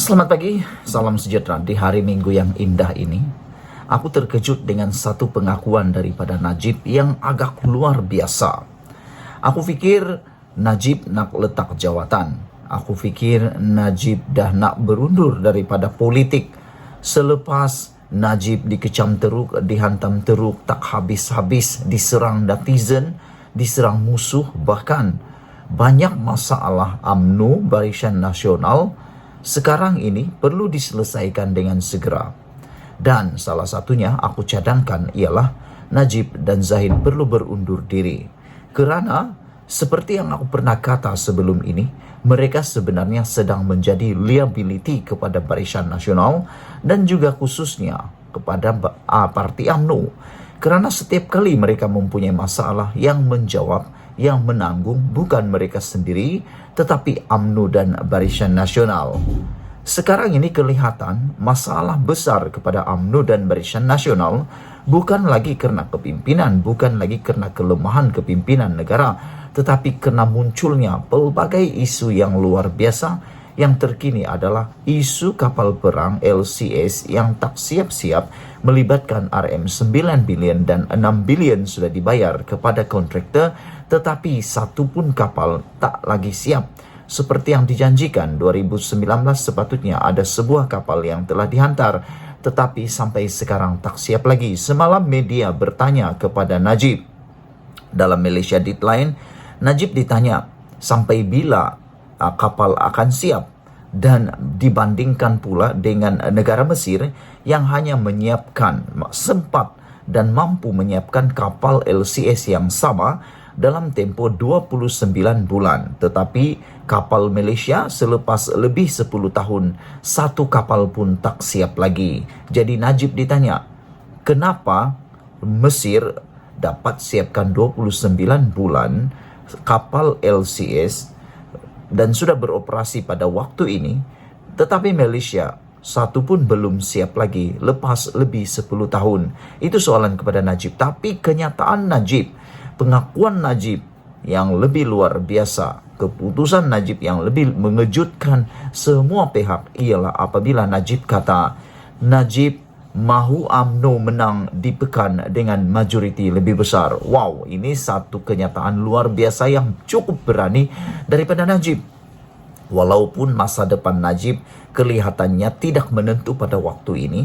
Selamat pagi, salam sejahtera di hari Minggu yang indah ini. Aku terkejut dengan satu pengakuan daripada Najib yang agak luar biasa. Aku fikir Najib nak letak jawatan. Aku fikir Najib dah nak berundur daripada politik. Selepas Najib dikecam teruk, dihantam teruk, tak habis-habis, diserang netizen, diserang musuh, bahkan banyak masalah UMNO, Barisan Nasional, sekarang ini perlu diselesaikan dengan segera. Dan salah satunya aku cadangkan ialah Najib dan Zahid perlu berundur diri. Kerana seperti yang aku pernah kata sebelum ini, mereka sebenarnya sedang menjadi liability kepada Barisan Nasional dan juga khususnya kepada parti UMNO. Kerana setiap kali mereka mempunyai masalah, yang menjawab, yang menanggung bukan mereka sendiri, tetapi UMNO dan Barisan Nasional. Sekarang ini kelihatan masalah besar kepada UMNO dan Barisan Nasional bukan lagi kerana kepimpinan, bukan lagi kerana kelemahan kepimpinan negara, tetapi kerana munculnya pelbagai isu yang luar biasa. Yang terkini adalah isu kapal perang LCS yang tak siap-siap melibatkan RM9 bilion dan 6 bilion sudah dibayar kepada kontraktor, tetapi satu pun kapal tak lagi siap. Seperti yang dijanjikan 2019 sepatutnya ada sebuah kapal yang telah dihantar, tetapi sampai sekarang tak siap lagi. Semalam media bertanya kepada Najib. Dalam Malaysia Deadline, Najib ditanya sampai bila kapal akan siap, dan dibandingkan pula dengan negara Mesir yang hanya menyiapkan, sempat dan mampu menyiapkan kapal LCS yang sama dalam tempoh 29 bulan. Tetapi kapal Malaysia selepas lebih 10 tahun, satu kapal pun tak siap lagi. Jadi Najib ditanya, kenapa Mesir dapat siapkan 29 bulan kapal LCS dan sudah beroperasi pada waktu ini, tetapi Malaysia satu pun belum siap lagi lepas lebih 10 tahun. Itu soalan kepada Najib. Tapi kenyataan Najib, pengakuan Najib yang lebih luar biasa, keputusan Najib yang lebih mengejutkan semua pihak ialah apabila Najib kata Najib mahu UMNO menang di Pekan dengan majoriti lebih besar. Wow, ini satu kenyataan luar biasa yang cukup berani daripada Najib. Walaupun masa depan Najib kelihatannya tidak menentu pada waktu ini,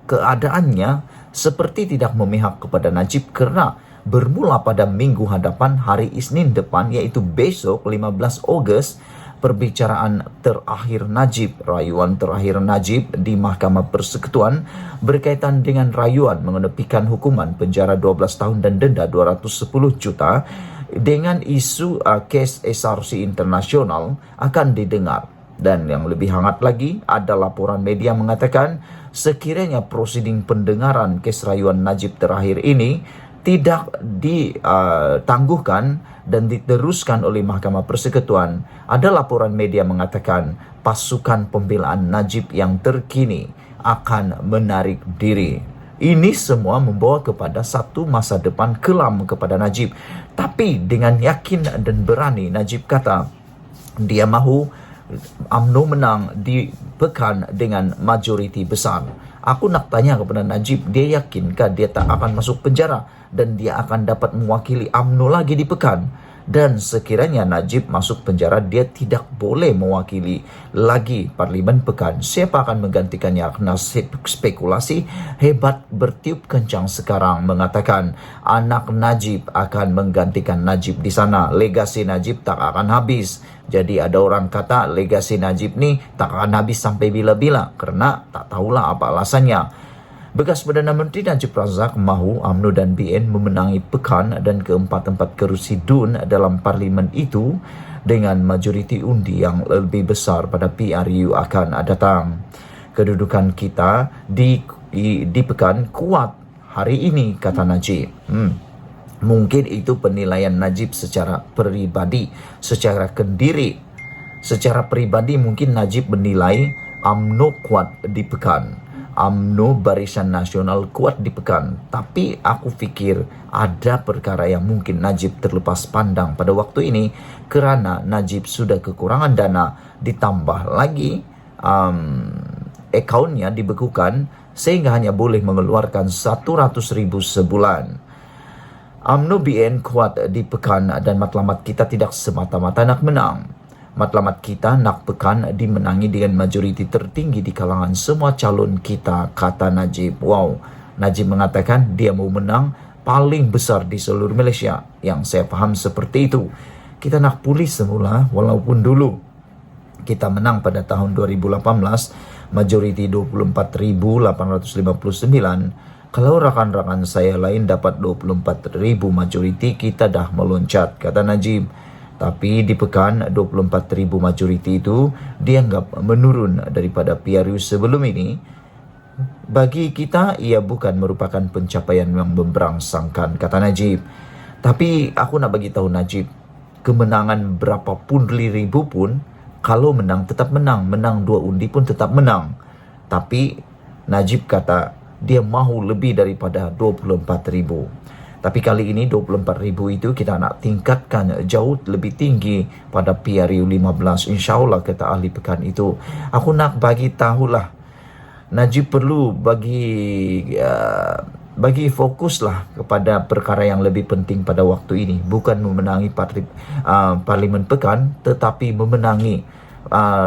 keadaannya seperti tidak memihak kepada Najib kerana bermula pada minggu hadapan hari Isnin depan, iaitu besok 15 Ogos, perbicaraan terakhir Najib, rayuan terakhir Najib di Mahkamah Persekutuan berkaitan dengan rayuan mengenepikan hukuman penjara 12 tahun dan denda 210 juta dengan isu kes SRC internasional akan didengar. Dan yang lebih hangat lagi ada laporan media mengatakan sekiranya prosiding pendengaran kes rayuan Najib terakhir ini tidak ditangguhkan dan diteruskan oleh Mahkamah Persekutuan, ada laporan media mengatakan pasukan pembelaan Najib yang terkini akan menarik diri. Ini semua membawa kepada satu masa depan kelam kepada Najib. Tapi dengan yakin dan berani Najib kata dia mahu UMNO menang di Pekan dengan majoriti besar. Aku nak tanya kepada Najib, dia yakinkah dia tak akan masuk penjara dan dia akan dapat mewakili UMNO lagi di Pekan? Dan sekiranya Najib masuk penjara, dia tidak boleh mewakili lagi Parlimen Pekan. Siapa akan menggantikannya? Karena spekulasi hebat bertiup kencang sekarang mengatakan anak Najib akan menggantikan Najib di sana. Legasi Najib tak akan habis. Jadi ada orang kata legasi Najib ni tak akan habis sampai bila-bila kerana tak tahulah apa alasannya. Bekas Perdana Menteri Najib Razak mahu UMNO dan BN memenangi Pekan dan keempat-empat kerusi DUN dalam parlimen itu dengan majoriti undi yang lebih besar pada PRU akan datang. Kedudukan kita di Pekan kuat hari ini, kata Najib. Mungkin itu penilaian Najib secara pribadi, secara kendiri. Secara pribadi mungkin Najib menilai UMNO kuat di Pekan, UMNO Barisan Nasional kuat di Pekan. Tapi aku fikir ada perkara yang mungkin Najib terlepas pandang pada waktu ini kerana Najib sudah kekurangan dana, ditambah lagi akaunnya dibekukan sehingga hanya boleh mengeluarkan 100,000 sebulan. UMNO BN kuat di pekan dan matlamat kita tidak semata-mata nak menang. Matlamat kita nak pekan dimenangi dengan majoriti tertinggi di kalangan semua calon kita, kata Najib. Wow, Najib mengatakan dia mau menang paling besar di seluruh Malaysia. Yang saya faham seperti itu. Kita nak pulih semula walaupun dulu kita menang pada tahun 2018, majoriti 24,859. Kalau rakan-rakan saya lain dapat 24,000 majoriti, kita dah meloncat, kata Najib. Tapi di pekan 24,000 majoriti itu dianggap menurun daripada PRU sebelum ini. Bagi kita, ia bukan merupakan pencapaian yang memberangsangkan, kata Najib. Tapi aku nak bagi tahu Najib, kemenangan berapapun ribu pun, kalau menang tetap menang. Menang 2 undi pun tetap menang. Tapi Najib kata dia mahu lebih daripada 24,000. Tapi kali ini 24,000 itu kita nak tingkatkan jauh lebih tinggi pada PRU 15. InsyaAllah kata ahli pekan itu. Aku nak bagi tahulah, Najib perlu bagi fokuslah kepada perkara yang lebih penting pada waktu ini. Bukan memenangi Parlimen Pekan, tetapi memenangi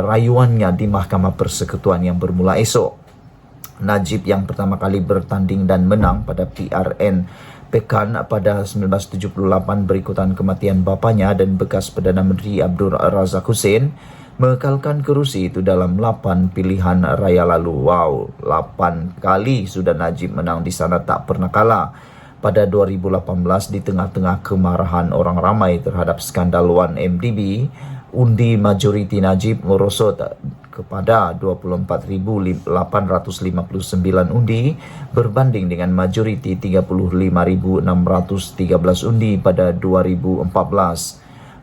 rayuannya di Mahkamah Persekutuan yang bermula esok. Najib yang pertama kali bertanding dan menang pada PRN Pekan pada 1978 berikutan kematian bapanya dan bekas Perdana Menteri Abdul Razak Hussein, mengekalkan kerusi itu dalam 8 pilihan raya lalu. Wow, 8 kali sudah Najib menang di sana, tak pernah kalah. Pada 2018 di tengah-tengah kemarahan orang ramai terhadap skandal 1MDB, undi majoriti Najib merosot kepada 24,859 undi berbanding dengan majoriti 35,613 undi pada 2014.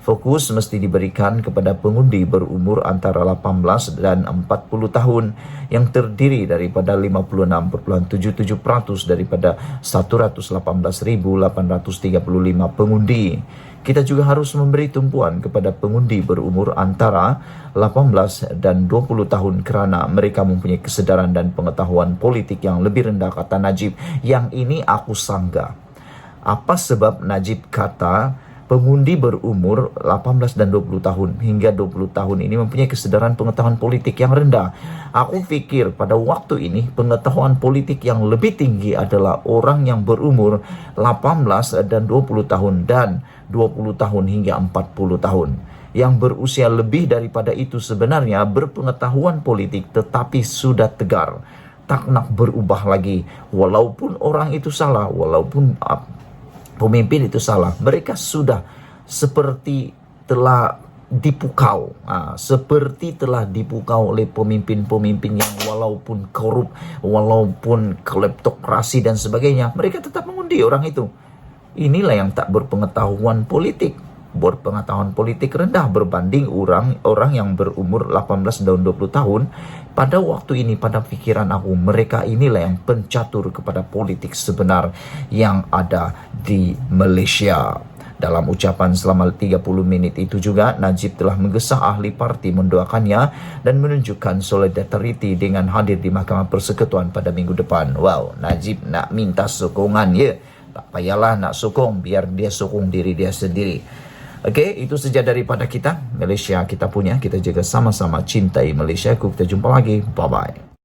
Fokus mesti diberikan kepada pengundi berumur antara 18 dan 40 tahun yang terdiri daripada 56.77% daripada 118,835 pengundi. Kita juga harus memberi tumpuan kepada pengundi berumur antara 18 dan 20 tahun kerana mereka mempunyai kesedaran dan pengetahuan politik yang lebih rendah, kata Najib. Yang ini aku sanggah. Apa sebab Najib kata pengundi berumur 18 dan 20 tahun hingga 20 tahun ini mempunyai kesedaran pengetahuan politik yang rendah? Aku fikir pada waktu ini pengetahuan politik yang lebih tinggi adalah orang yang berumur 18 dan 20 tahun dan 20 tahun hingga 40 tahun. Yang berusia lebih daripada itu sebenarnya berpengetahuan politik tetapi sudah tegar, tak nak berubah lagi. Walaupun orang itu salah, walaupun pemimpin itu salah, mereka sudah seperti telah dipukau, seperti telah dipukau oleh pemimpin-pemimpin yang walaupun korup, walaupun kleptokrasi dan sebagainya, mereka tetap mengundi orang itu. Inilah yang tak berpengetahuan politik. Berpengetahuan politik rendah berbanding orang yang berumur 18 dan 20 tahun. Pada waktu ini, pada pikiran aku, mereka inilah yang pencatur kepada politik sebenar yang ada di Malaysia. Dalam ucapan selama 30 menit itu juga, Najib telah menggesa ahli parti mendoakannya dan menunjukkan solidariti dengan hadir di Mahkamah Persekutuan pada minggu depan. Wow, Najib nak minta sokongan, ya. Tak payahlah nak sokong, biar dia sokong diri dia sendiri. Okey, itu saja daripada kita. Malaysia kita punya, kita jaga sama-sama cintai Malaysia. Kita jumpa lagi. Bye-bye.